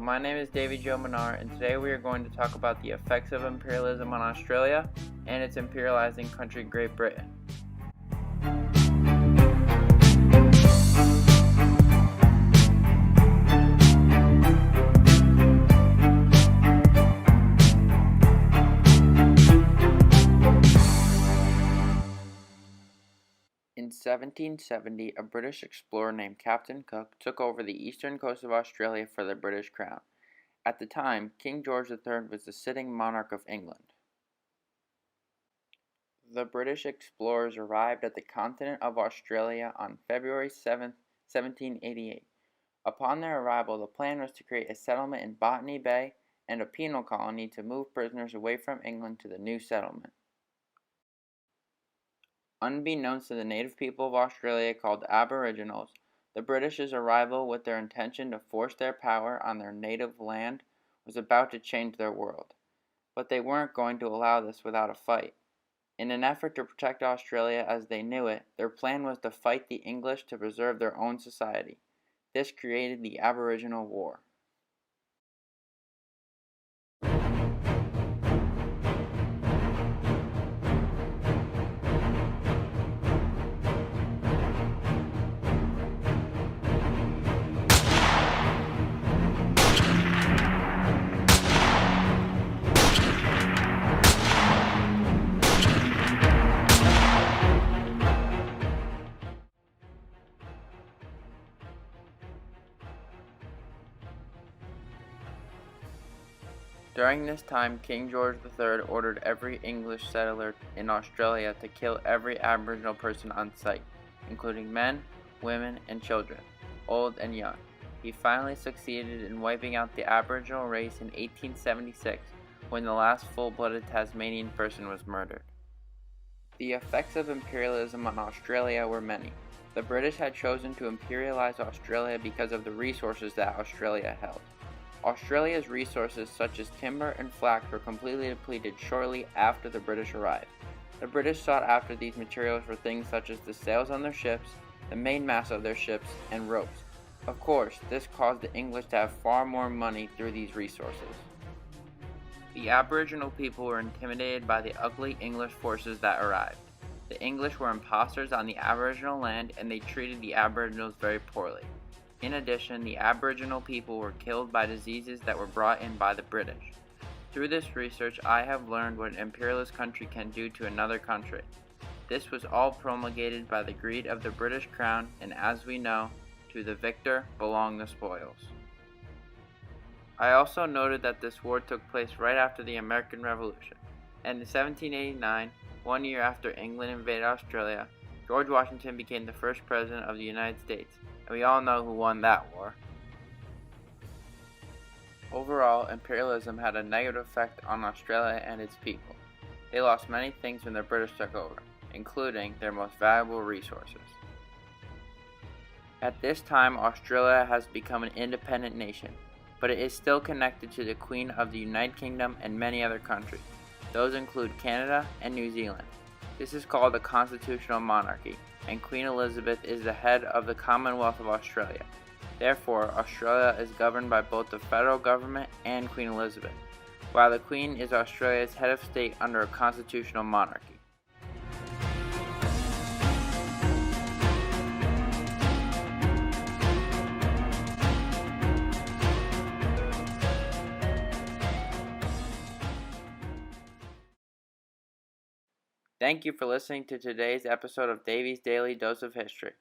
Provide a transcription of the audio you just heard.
my name is Davey and today we are going to talk about the effects of imperialism on Australia and its imperializing country, Great Britain. In 1770, a British explorer named Captain Cook took over the eastern coast of Australia for the British Crown. At the time, King George III was the sitting monarch of England. The British explorers arrived at the continent of Australia on February 7, 1788. Upon their arrival, the plan was to create a settlement in Botany Bay and a penal colony to move prisoners away from England to the new settlement. Unbeknownst to the native people of Australia called Aboriginals, the British's arrival with their intention to force their power on their native land was about to change their world. But they weren't going to allow this without a fight. In an effort to protect Australia as they knew it, their plan was to fight the English to preserve their own society. This created the Aboriginal War. During this time, King George III ordered every English settler in Australia to kill every Aboriginal person on sight, including men, women, and children, old and young. He finally succeeded in wiping out the Aboriginal race in 1876, when the last full-blooded Tasmanian person was murdered. The effects of imperialism on Australia were many. The British had chosen to imperialize Australia because of the resources that Australia held. Australia's resources such as timber and flax were completely depleted shortly after the British arrived. The British sought after these materials for things such as the sails on their ships, the mainmast of their ships, and ropes. Of course, this caused the English to have far more money through these resources. The Aboriginal people were intimidated by the ugly English forces that arrived. The English were imposters on the Aboriginal land and they treated the Aboriginals very poorly. In addition, the Aboriginal people were killed by diseases that were brought in by the British. Through this research, I have learned what an imperialist country can do to another country. This was all promulgated by the greed of the British Crown, and as we know, to the victor belong the spoils. I also noted that this war took place right after the American Revolution, and in 1789, 1 year after England invaded Australia, George Washington became the first president of the United States, and we all know who won that war. Overall, imperialism had a negative effect on Australia and its people. They lost many things when the British took over, including their most valuable resources. At this time, Australia has become an independent nation, but it is still connected to the Queen of the United Kingdom and many other countries. Those include Canada and New Zealand. This is called a constitutional monarchy, and Queen Elizabeth is the head of the Commonwealth of Australia. Therefore, Australia is governed by both the federal government and Queen Elizabeth, while the Queen is Australia's head of state under a constitutional monarchy. Thank you for listening to today's episode of Davey's Daily Dose of History.